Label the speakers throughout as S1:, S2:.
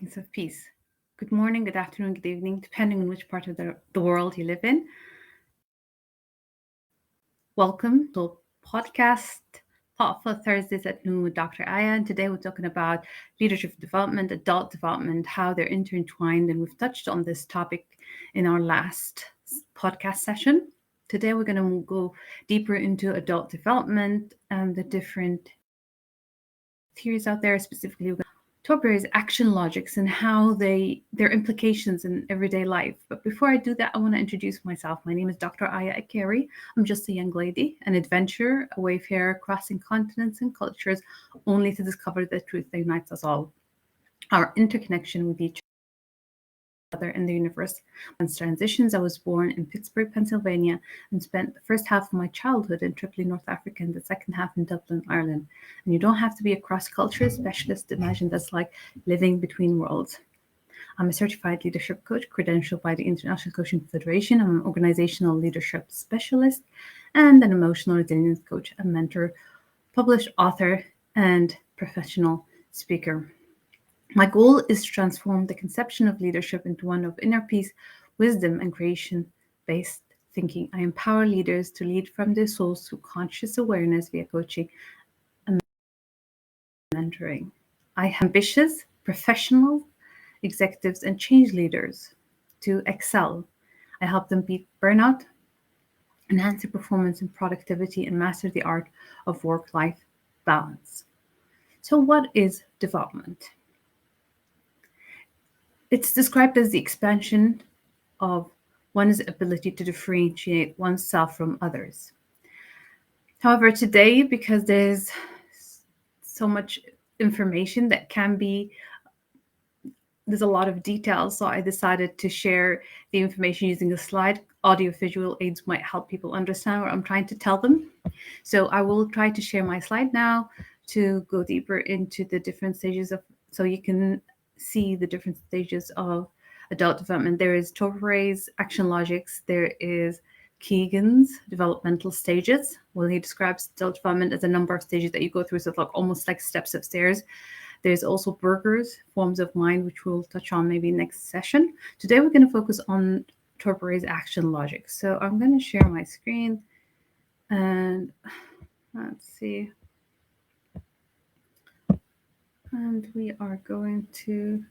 S1: Peace of peace. Good morning, good afternoon, good evening, depending on which part of the world you live in. Welcome to podcast Thoughtful Thursdays at noon with Dr. Aya. And today we're talking about leadership development, adult development, how they're intertwined. And we've touched on this topic in our last podcast session. Today we're going to go deeper into adult development and the different theories out there. Specifically, Torbert's action logics and how their implications in everyday life. But before I do that, I want to introduce myself. My name is Dr. Aya Akeri. I'm just a young lady, an adventurer, a wayfarer, crossing continents and cultures, only to discover the truth that unites us all. Our interconnection with each other in the universe. Once transitions, I was born in Pittsburgh, Pennsylvania, and spent the first half of my childhood in Tripoli, North Africa, and the second half in Dublin, Ireland. And you don't have to be a cross-cultural specialist to imagine that's like living between worlds. I'm a certified leadership coach, credentialed by the International Coaching Federation. I'm an organizational leadership specialist and an emotional resilience coach, a mentor, published author, and professional speaker. My goal is to transform the conception of leadership into one of inner peace, wisdom, and creation-based thinking. I empower leaders to lead from their souls through conscious awareness via coaching and mentoring. I have ambitious, professional executives and change leaders to excel. I help them beat burnout, enhance their performance and productivity, and master the art of work-life balance. So what is development? It's described as the expansion of one's ability to differentiate oneself from others. However, today, because there's so much information that there's a lot of details, so I decided to share the information using a slide. Audio-visual aids might help people understand what I'm trying to tell them. So I will try to share my slide now to go deeper into the different stages so you can see the different stages of adult development. There is Torbert's action logics. There is Keegan's developmental stages. Well, he describes adult development as a number of stages that you go through, so it's like almost like steps of stairs. There's also Berger's forms of mind, which we'll touch on maybe next session. Today, we're going to focus on Torbert's action logic. So I'm going to share my screen and let's see. And we are going to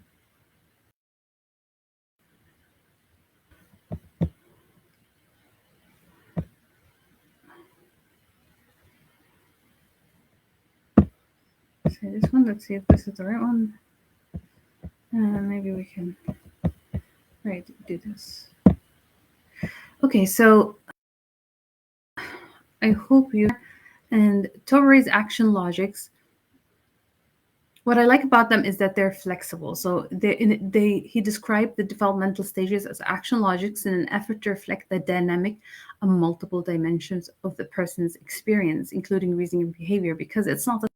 S1: say this one. Let's see if this is the right one. Maybe we can do this. Okay, so I hope you and Torbert's action logics. What I like about them is that they're flexible. So he described the developmental stages as action logics in an effort to reflect the dynamic and multiple dimensions of the person's experience, including reasoning and behavior, because it's not a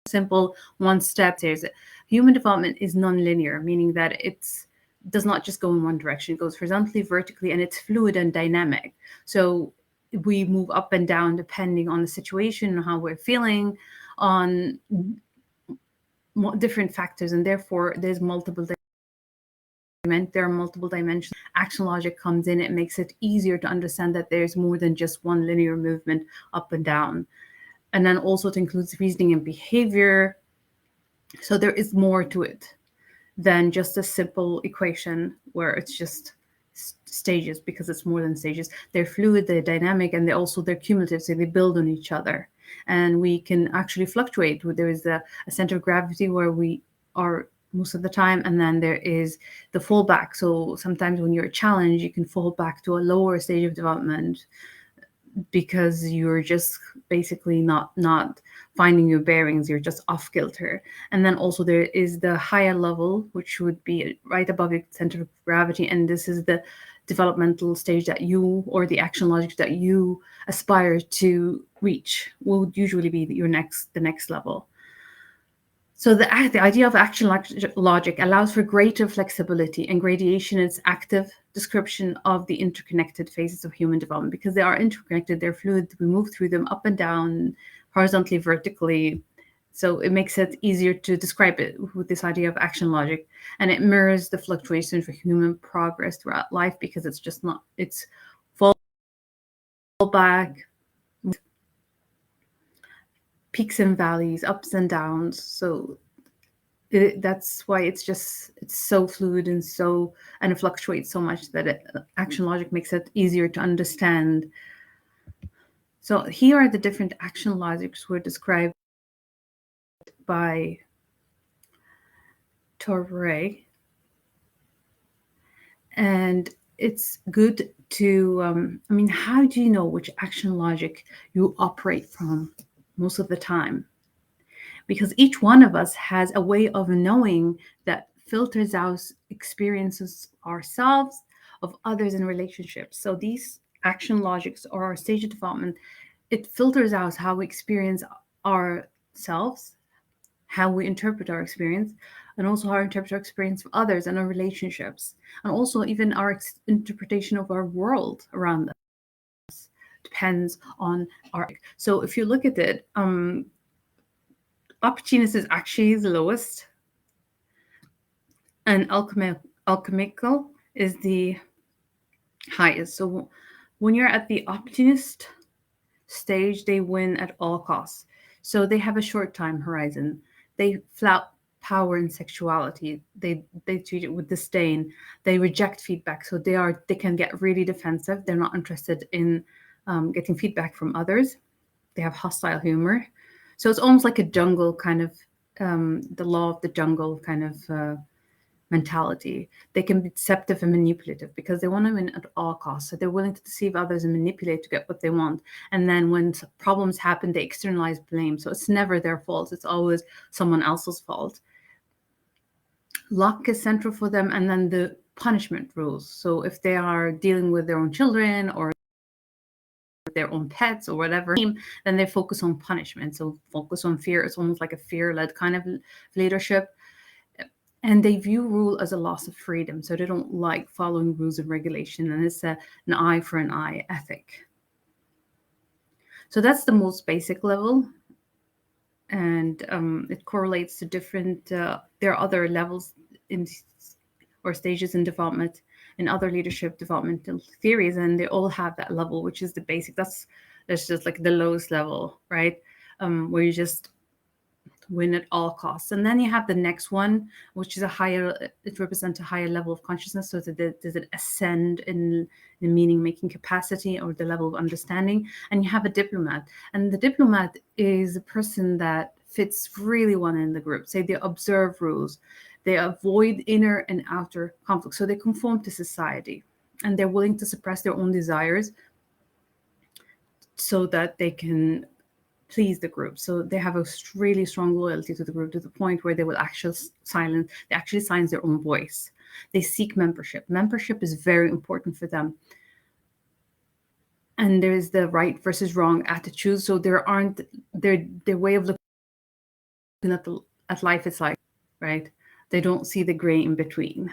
S1: simple one step. Human development is non-linear, meaning that it does not just go in one direction. It goes horizontally, vertically, and it's fluid and dynamic. So we move up and down depending on the situation and how we're feeling on different factors, and therefore there are multiple dimensions. Action logic comes in. It makes it easier to understand that there's more than just one linear movement up and down. And then also it includes reasoning and behavior. So there is more to it than just a simple equation where it's just stages, because it's more than stages. They're fluid, they're dynamic, and they're cumulative, so they build on each other. And we can actually fluctuate. There is a center of gravity where we are most of the time, and then there is the fallback. So sometimes when you're challenged, you can fall back to a lower stage of development because you're just basically not finding your bearings, you're just off kilter. And then also there is the higher level, which would be right above your center of gravity, and this is the developmental stage that you, or the action logic that you aspire to reach, will usually be the next level. So the idea of action logic allows for greater flexibility, and gradation is active description of the interconnected phases of human development, because they are interconnected, they're fluid, we move through them up and down, horizontally, vertically. So it makes it easier to describe it with this idea of action logic. And it mirrors the fluctuation for human progress throughout life, because it's just not, it's fall back, peaks and valleys, ups and downs. So that's why it's so fluid and it fluctuates so much that action logic makes it easier to understand. So here are the different action logics were described by Torbert. And it's good to, how do you know which action logic you operate from most of the time? Because each one of us has a way of knowing that filters out experiences ourselves, of others, in relationships. So these action logics or our stage of development, it filters out how we experience ourselves, how we interpret our experience, and also how we interpret our experience of others and our relationships, and also even our interpretation of our world around us depends on our. So if you look at it, opportunist is actually the lowest, and alchemical is the highest. So when you're at the opportunist stage, they win at all costs. So they have a short time horizon. They flout power and sexuality. They treat it with disdain. They reject feedback. So they can get really defensive. They're not interested in getting feedback from others. They have hostile humor. So it's almost like a jungle kind of, the law of the jungle kind of mentality. They can be deceptive and manipulative because they want to win at all costs. So they're willing to deceive others and manipulate to get what they want. And then when problems happen, they externalize blame. So it's never their fault. It's always someone else's fault. Luck is central for them. And then the punishment rules. So if they are dealing with their own children or their own pets or whatever, then they focus on punishment. So focus on fear. It's almost like a fear-led kind of leadership. And they view rule as a loss of freedom. So they don't like following rules and regulation. And it's an eye for an eye ethic. So that's the most basic level. And it correlates to different, there are other levels or stages in development in other leadership developmental theories. And they all have that level, which is the basic. That's just like the lowest level, right? Where you just win at all costs. And then you have the next one, which is it represents a higher level of consciousness. So does it ascend in the meaning making capacity or the level of understanding? And you have a diplomat. And the diplomat is a person that fits really well in the group. Say they observe rules, they avoid inner and outer conflict. So they conform to society, and they're willing to suppress their own desires so that they can please the group. So they have a really strong loyalty to the group, to the point where they will actually silence their own voice. They seek membership. Membership is very important for them. And there's the right versus wrong attitude. So their way of looking at life is like, right? They don't see the gray in between.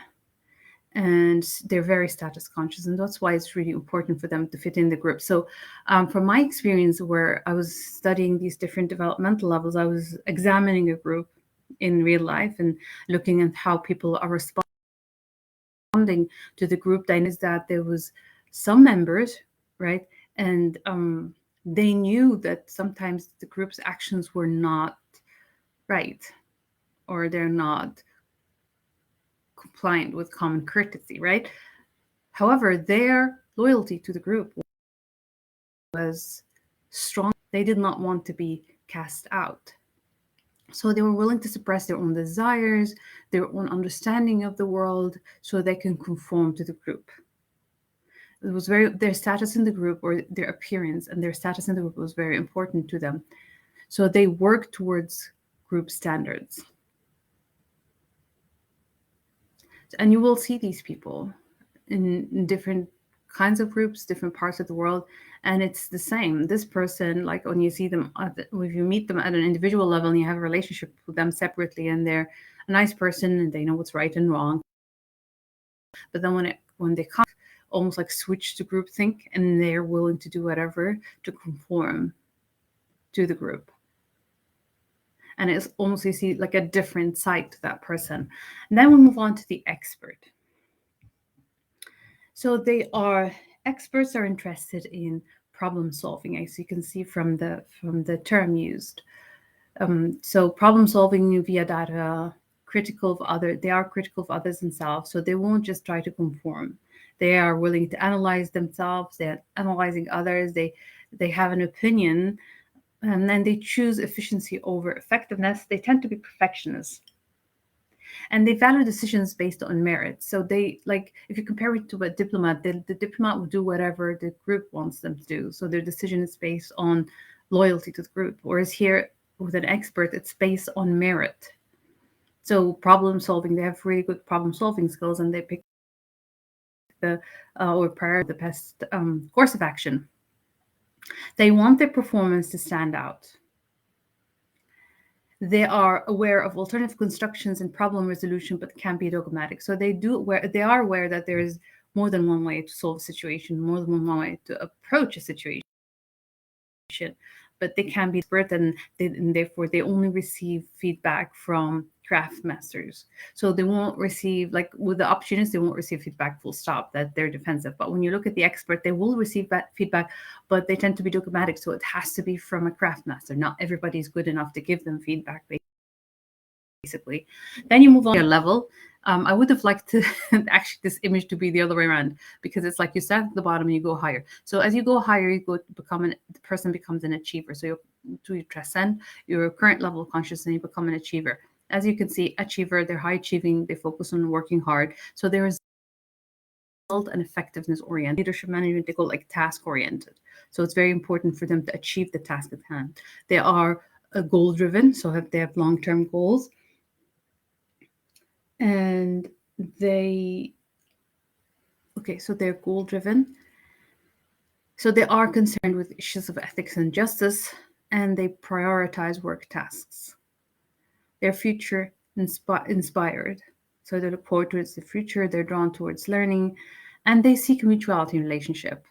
S1: And they're very status conscious, and that's why it's really important for them to fit in the group. So from my experience, where I was studying these different developmental levels, I was examining a group in real life and looking at how people are responding to the group dynamics. That there was some members, right, and they knew that sometimes the group's actions were not right, or they're not compliant with common courtesy, right? However, their loyalty to the group was strong. They did not want to be cast out. So they were willing to suppress their own desires, their own understanding of the world, so they can conform to the group. It was their status in the group, or their appearance and their status in the group, was very important to them. So they worked towards group standards. And you will see these people in different kinds of groups, different parts of the world, and it's the same. This person, like when you see them, if you meet them at an individual level and you have a relationship with them separately, and they're a nice person and they know what's right and wrong, but then when they come, almost like switch to groupthink, and they're willing to do whatever to conform to the group. And it's almost, you see, like a different side to that person. And then we move on to the expert. So experts are interested in problem solving, as you can see from the term used. So problem solving via data, they are critical of others themselves, so they won't just try to conform. They are willing to analyze themselves, they're analyzing others, they have an opinion, and then they choose efficiency over effectiveness. They tend to be perfectionists, and they value decisions based on merit. So they, like, if you compare it to a diplomat, the diplomat will do whatever the group wants them to do. So their decision is based on loyalty to the group. Whereas here with an expert, it's based on merit. So problem solving, they have really good problem solving skills, and they pick the or prior the best course of action. They want their performance to stand out. They are aware of alternative constructions and problem resolution, but can be dogmatic. So they are aware that there is more than one way to solve a situation, more than one way to approach a situation. But they can be expert, and therefore they only receive feedback from craft masters. So they won't receive, like with the opportunists, they won't receive feedback full stop, that they're defensive. But when you look at the expert, they will receive that feedback, but they tend to be dogmatic. So it has to be from a craft master. Not everybody is good enough to give them feedback, basically. Then you move on to a level. I would have liked to actually this image to be the other way around, because it's like you start at the bottom and you go higher. So as you go higher, you go to the person becomes an achiever. So you transcend your current level of consciousness and you become an achiever. As you can see, achiever, they're high achieving, they focus on working hard. So there is result and effectiveness oriented. Leadership management, they go like task oriented. So it's very important for them to achieve the task at hand. They are goal driven, so they have long-term goals. And so they're goal driven. So they are concerned with issues of ethics and justice, and they prioritize work tasks. They're future inspired. So they look forward towards the future, they're drawn towards learning, and they seek mutuality in relationship.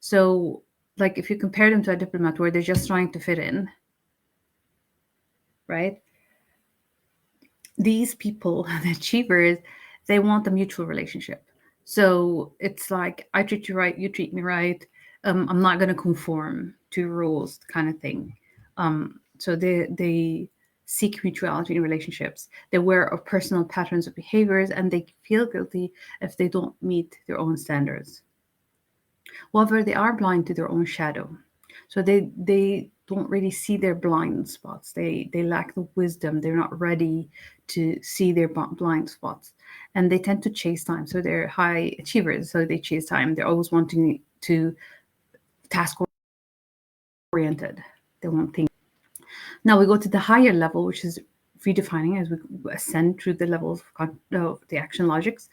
S1: So, like, if you compare them to a diplomat where they're just trying to fit in, right? These people, the achievers, they want a mutual relationship. So it's like, I treat you right, you treat me right. I'm not going to conform to rules, kind of thing. So they seek mutuality in relationships. They're aware of personal patterns of behaviors, and they feel guilty if they don't meet their own standards. However, they are blind to their own shadow. So they don't really see their blind spots. They lack the wisdom. They're not ready to see their blind spots, and they tend to chase time. So they're high achievers. So they chase time. They're always wanting to task oriented. They want things. Now we go to the higher level, which is redefining as we ascend through the levels of the action logics.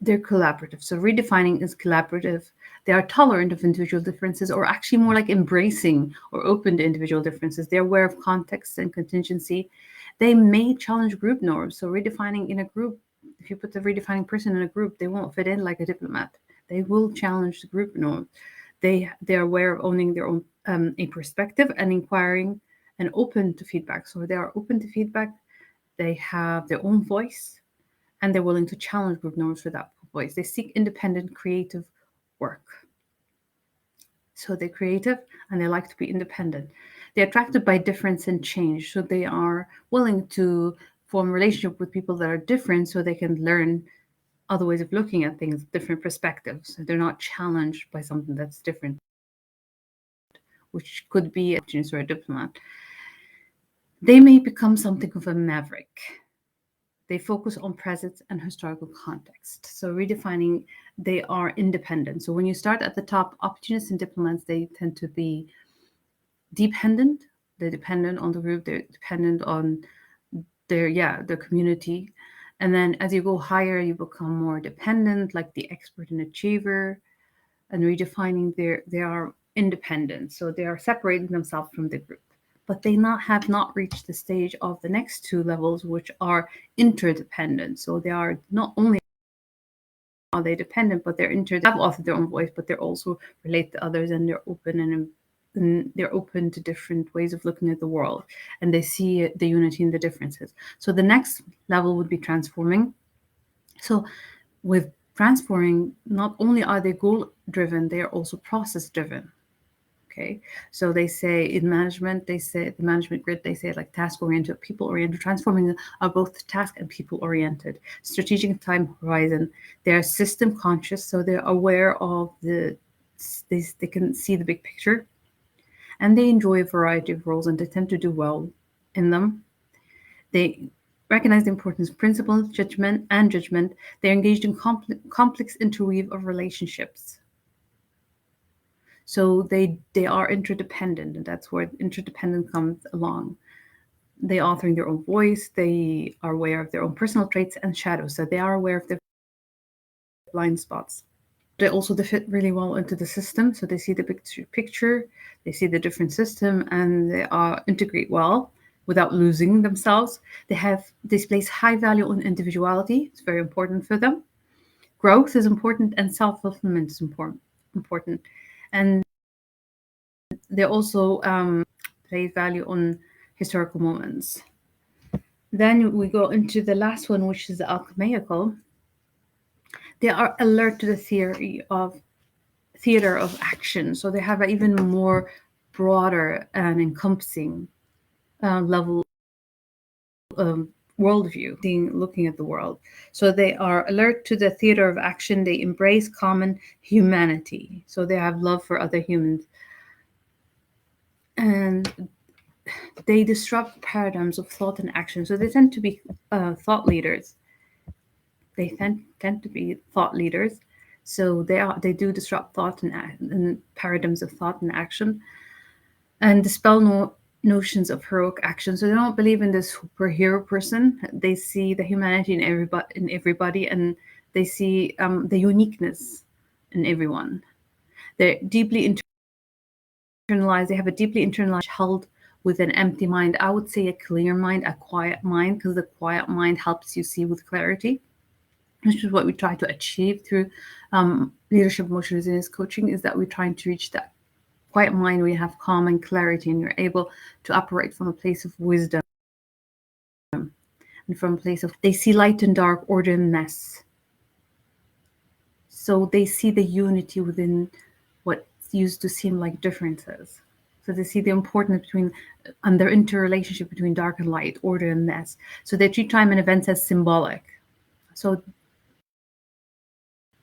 S1: They're collaborative. So redefining is collaborative. They are tolerant of individual differences, or actually more like embracing or open to individual differences. They're aware of context and contingency. They may challenge group norms. So redefining in a group, if you put the redefining person in a group, they won't fit in like a diplomat. They will challenge the group norms. They're aware of owning their own a perspective and inquiring and open to feedback. So they are open to feedback. They have their own voice, and they're willing to challenge group norms for that voice. They seek independent, creative work. So they're creative and they like to be independent. They're attracted by difference and change. So they are willing to form a relationship with people that are different so they can learn other ways of looking at things, different perspectives. So they're not challenged by something that's different, which could be a genius or a diplomat. They may become something of a maverick. They focus on presence and historical context. So redefining, they are independent. So when you start at the top, opportunists and diplomats, they tend to be dependent. They're dependent on the group. They're dependent on their community. And then as you go higher, you become more dependent, like the expert and achiever. And redefining, they are independent. So they are separating themselves from the group. But they have not reached the stage of the next two levels, which are interdependent. So they are not only are they dependent, but they have also their own voice, but they're also relate to others, and they're open and and they're open to different ways of looking at the world, and they see the unity in the differences. So the next level would be transforming. So with transforming, not only are they goal driven, they are also process driven. Okay, so they say in management, they say the management grid, they say like task oriented, people oriented. Transforming are both task and people oriented. Strategic time horizon, they're system conscious, so they're aware of they can see the big picture, and they enjoy a variety of roles and they tend to do well in them. They recognize the importance of principle, judgment. They're engaged in complex interweave of relationships. So they are interdependent, and that's where interdependent comes along. They authoring their own voice. They are aware of their own personal traits and shadows. So they are aware of their blind spots. They fit really well into the system. So they see the big picture, they see the different system, and they are integrate well without losing themselves. They place high value on individuality. It's very important for them. Growth is important, and self fulfillment is important. And they also place value on historical moments. Then we go into the last one, which is the alchemical. They are alert to the theater of action, so they have an even more broader and encompassing level of worldview, looking at the world. So they are alert to the theater of action. They embrace common humanity, so they have love for other humans, and they disrupt paradigms of thought and action. So they tend to be thought leaders. They tend to be thought leaders. So they do disrupt thought and paradigms of thought and action, and dispel notions of heroic action. So they don't believe in this superhero person. They see the humanity in everybody, and they see the uniqueness in everyone. They're deeply internalized. They have a deeply internalized held with an empty mind. I would say a clear mind, a quiet mind, because the quiet mind helps you see with clarity, which is what we try to achieve through leadership emotional resilience coaching, is that we're trying to reach that quiet mind where you have calm and clarity, and you're able to operate from a place of wisdom and from a place of, they see light and dark, order and mess. So they see the unity within what used to seem like differences. So they see the importance between and their interrelationship between dark and light, order and mess. So they treat time and events as symbolic. So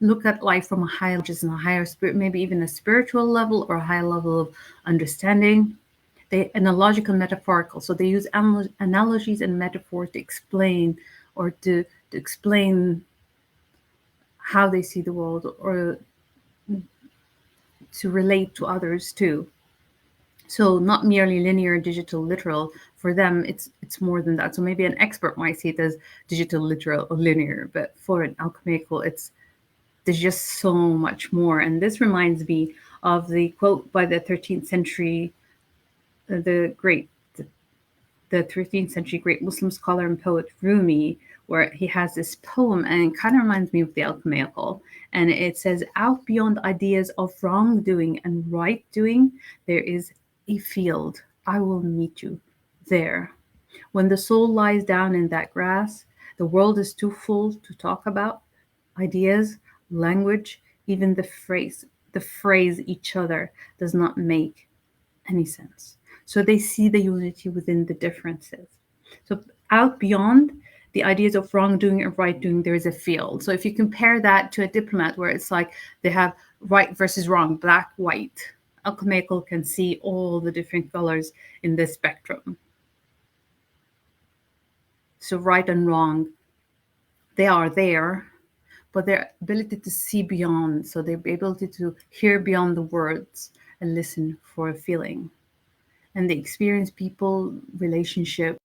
S1: look at life from a higher, just in a higher spirit, maybe even a spiritual level or a higher level of understanding. They analogical, metaphorical. So they use analogies and metaphors to explain or to explain how they see the world, or to relate to others too. So not merely linear, digital, literal. For them, it's more than that. So maybe an expert might see it as digital, literal, or linear, but for an alchemical, there's just so much more. And this reminds me of the quote by the 13th century, the 13th century great Muslim scholar and poet Rumi, where he has this poem, and it kind of reminds me of the alchemical. And it says, out beyond ideas of wrongdoing and right doing, there is a field. I will meet you there. When the soul lies down in that grass, the world is too full to talk about. Ideas, language, even the phrase each other does not make any sense. So they see the unity within the differences. So out beyond the ideas of wrongdoing and right doing, there is a field. So if you compare that to a diplomat, where it's like they have right versus wrong, black, white, alchemical can see all the different colors in the spectrum. So right and wrong, they are there, but their ability to see beyond, so their ability to hear beyond the words and listen for a feeling. And they experience people, relationships,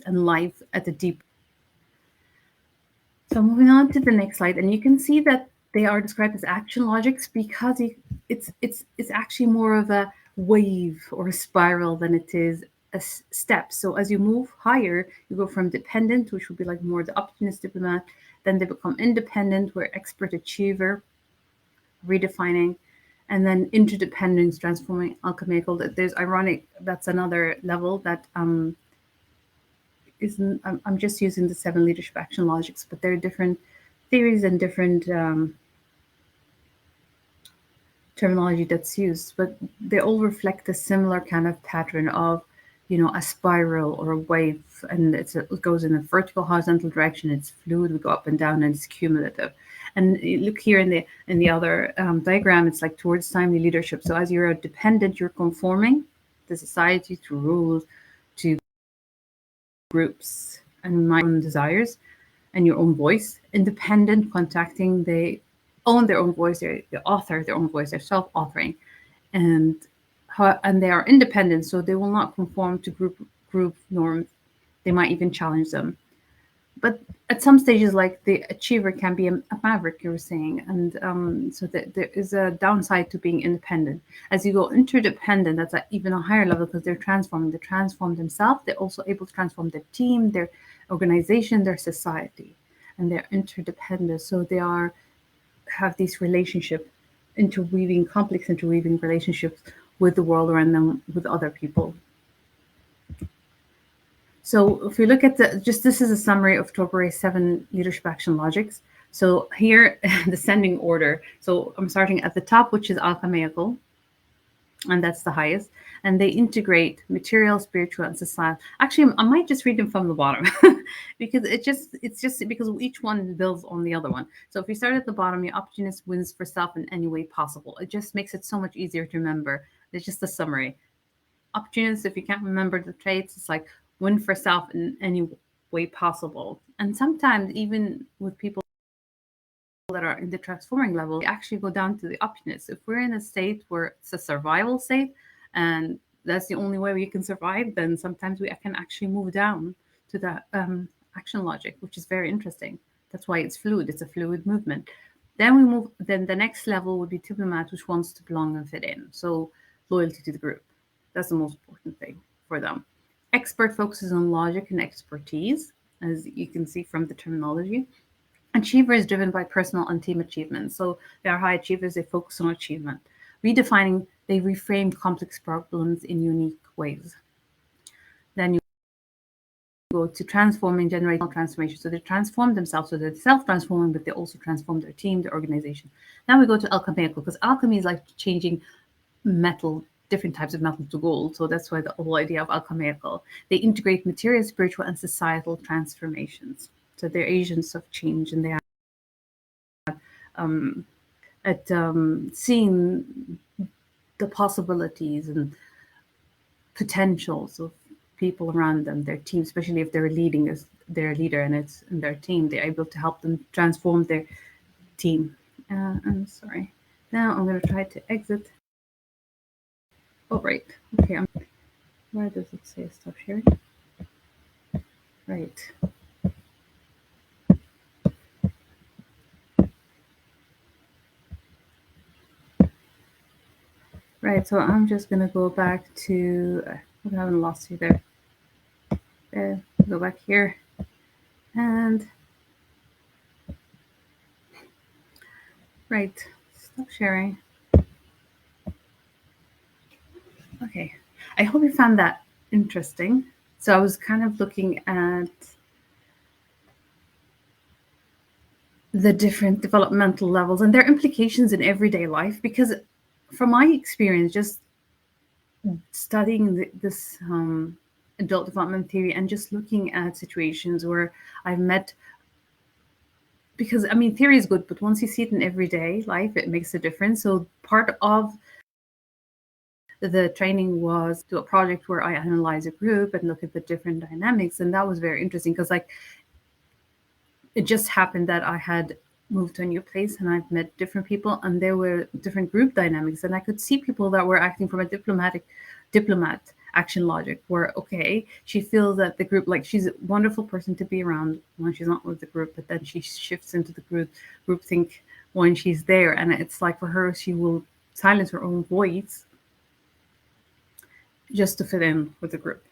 S1: and life at a deep. So moving on to the next slide, and you can see that they are described as action logics because it's actually more of a wave or a spiral than it is a step. So as you move higher, you go from dependent, which would be like more the optimist diplomat, then they become independent, where expert achiever, redefining, And then interdependence, transforming alchemical. There's ironic. That's another level that isn't. I'm just using the 7 leadership action logics, but there are different theories and different terminology that's used, but they all reflect a similar kind of pattern of, a spiral or a wave, and it goes in a vertical, horizontal direction. It's fluid. We go up and down, and it's cumulative. And you look here in the other diagram, it's like towards timely leadership. So as you're a dependent, you're conforming to society, to rules, to groups, and my own desires, and your own voice. Independent, contacting, they own their own voice. They author their own voice. They're self-authoring, and they are independent, so they will not conform to group norms. They might even challenge them. But at some stages, like the achiever can be a maverick, you were saying, and so there is a downside to being independent. As you go interdependent, that's at even a higher level because they're transforming. They transform themselves. They're also able to transform their team, their organization, their society, and they're interdependent. So they have these relationship, complex interweaving relationships with the world around them, with other people. So if we look at this is a summary of Torbert's 7 leadership action logics. So here, descending order. So I'm starting at the top, which is alchemical, and that's the highest. And they integrate material, spiritual, and societal. Actually, I might just read them from the bottom because it's just because each one builds on the other one. So if you start at the bottom, your opportunist wins for self in any way possible. It just makes it so much easier to remember. It's just a summary. Opportunist, if you can't remember the traits, it's like win for self in any way possible. And sometimes even with people that are in the transforming level, we actually go down to the opportunist. If we're in a state where it's a survival state and that's the only way we can survive, then sometimes we can actually move down to that action logic, which is very interesting. That's why it's fluid. It's a fluid movement. Then the next level would be diplomat, which wants to belong and fit in. So loyalty to the group. That's the most important thing for them. Expert focuses on logic and expertise, as you can see from the terminology. Achiever is driven by personal and team achievements. So they are high achievers, they focus on achievement. Redefining, they reframe complex problems in unique ways. Then you go to transforming generational transformation. So they transform themselves, so they're self-transforming, but they also transform their team, their organization. Now we go to alchemical, because alchemy is like changing metal, different types of metal to gold. So that's why the whole idea of alchemical. They integrate material, spiritual, and societal transformations. So they're agents of change, and they are seeing the possibilities and potentials of people around them, their team, especially if they're leading as their leader and it's in their team, they're able to help them transform their team. I'm sorry. Now I'm going to try to exit. Oh, right. Okay. Where does it say stop sharing? Right. Right, so I'm just going to go back to, I haven't lost you there. There, go back here. And, right, stop sharing. Okay, I hope you found that interesting. So I was kind of looking at the different developmental levels and their implications in everyday life, because from my experience, just studying this adult development theory and just looking at situations where I've met, because I mean, theory is good, but once you see it in everyday life, it makes a difference. So part of the training was to a project where I analyze a group and look at the different dynamics, and that was very interesting because like it just happened that I had moved to a new place and I've met different people, and there were different group dynamics, and I could see people that were acting from a diplomat action logic, where okay, she feels that the group, like she's a wonderful person to be around when she's not with the group, but then she shifts into the group think when she's there, and it's like for her, she will silence her own voice just to fit in with the group.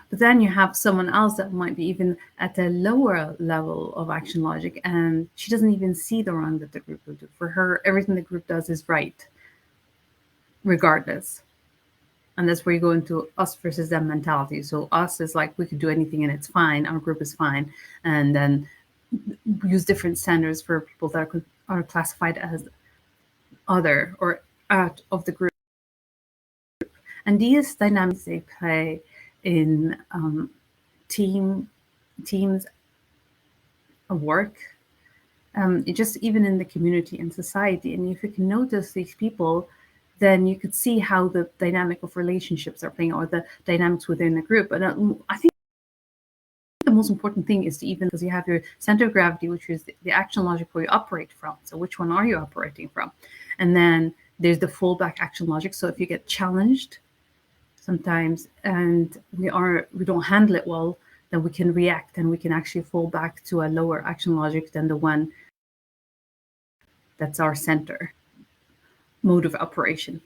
S1: But then you have someone else that might be even at a lower level of action logic, and she doesn't even see the wrong that the group will do. For her, everything the group does is right. regardless. And that's where you go into us versus them mentality. So us is like we could do anything and it's fine. Our group is fine, and then use different standards for people that are classified as other or out of the group. And these dynamics they play in teams of work, just even in the community and society. And if you can notice these people, then you could see how the dynamic of relationships are playing or the dynamics within the group. And I think the most important thing is to even because you have your center of gravity, which is the action logic where you operate from. So which one are you operating from? And then there's the fallback action logic. So if you get challenged sometimes and we don't handle it well, then we can react and we can actually fall back to a lower action logic than the one that's our center mode of operation.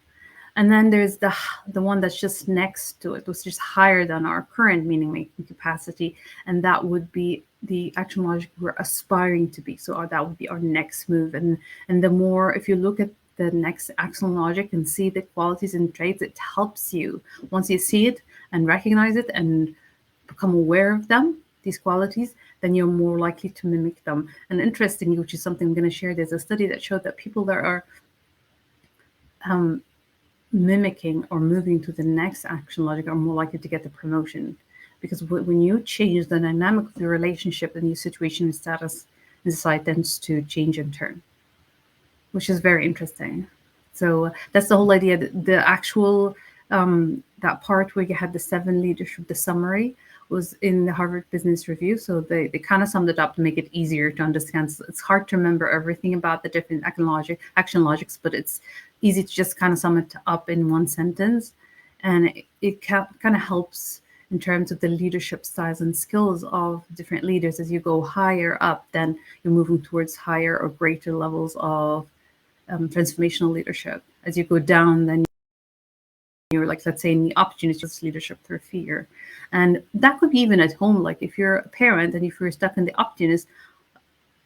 S1: And then there's the one that's just next to it, which is higher than our current meaning making capacity, and that would be the action logic we're aspiring to be. So that would be our next move. And the more, if you look at the next action logic and see the qualities and traits, it helps you once you see it and recognize it and become aware of them, these qualities, then you're more likely to mimic them. And interestingly, which is something I'm going to share, there's a study that showed that people that are mimicking or moving to the next action logic are more likely to get the promotion, because when you change the dynamic of the relationship and your situation and status in society tends to change in turn, which is very interesting. So that's the whole idea. The actual that part where you had the 7 leadership, the summary was in the Harvard Business Review. So they kind of summed it up to make it easier to understand. So it's hard to remember everything about the different action logics, but it's easy to just kind of sum it up in one sentence. And it kind of helps in terms of the leadership styles and skills of different leaders. As you go higher up, then you're moving towards higher or greater levels of transformational leadership. As you go down, then you're like, let's say in the opportunity leadership through fear. And that could be even at home. Like if you're a parent and if you're stuck in the opportunist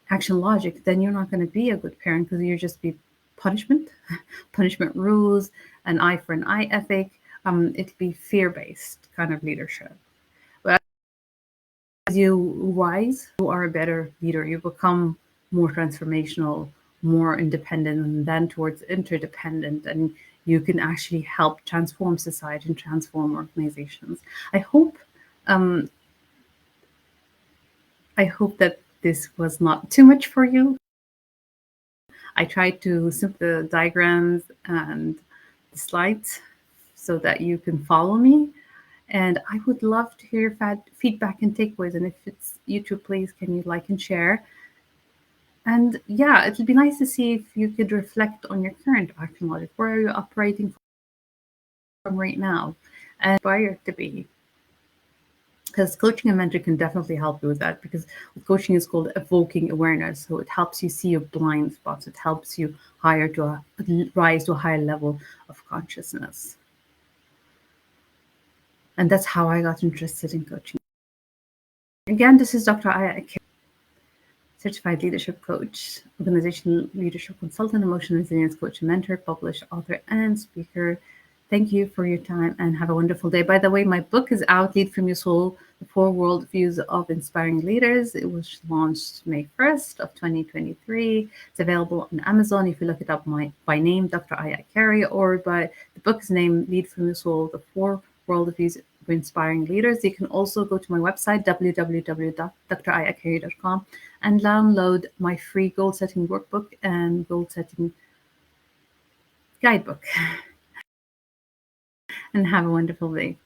S1: action logic, then you're not going to be a good parent because you'll just be punishment rules, an eye for an eye ethic. It'd be fear-based kind of leadership. But as you rise, you are a better leader. You become more transformational, more independent, and then towards interdependent, and you can actually help transform society and transform organizations. I hope that this was not too much for you. I tried to simplify the diagrams and the slides so that you can follow me. And I would love to hear your feedback and takeaways. And if it's YouTube, please, can you like and share? And yeah, it would be nice to see if you could reflect on your current action logic. Where are you operating from right now and aspire to be? Because coaching and mentoring can definitely help you with that, because coaching is called evoking awareness. So it helps you see your blind spots. It helps you rise to a higher level of consciousness. And that's how I got interested in coaching. Again, this is Dr. Aya, certified leadership coach, organizational leadership consultant, emotional resilience coach and mentor, published author and speaker. Thank you for your time and have a wonderful day. By the way, my book is out, Lead From Your Soul, The 4 Worldviews of Inspiring Leaders. It was launched May 1st of 2023. It's available on Amazon. If you look it up by name, Dr. Aya Carey, or by the book's name, Lead From Your Soul, The 4 Worldviews of Inspiring Leaders. You can also go to my website, www.drayacarey.com, and download my free goal setting workbook and goal setting guidebook. And have a wonderful day.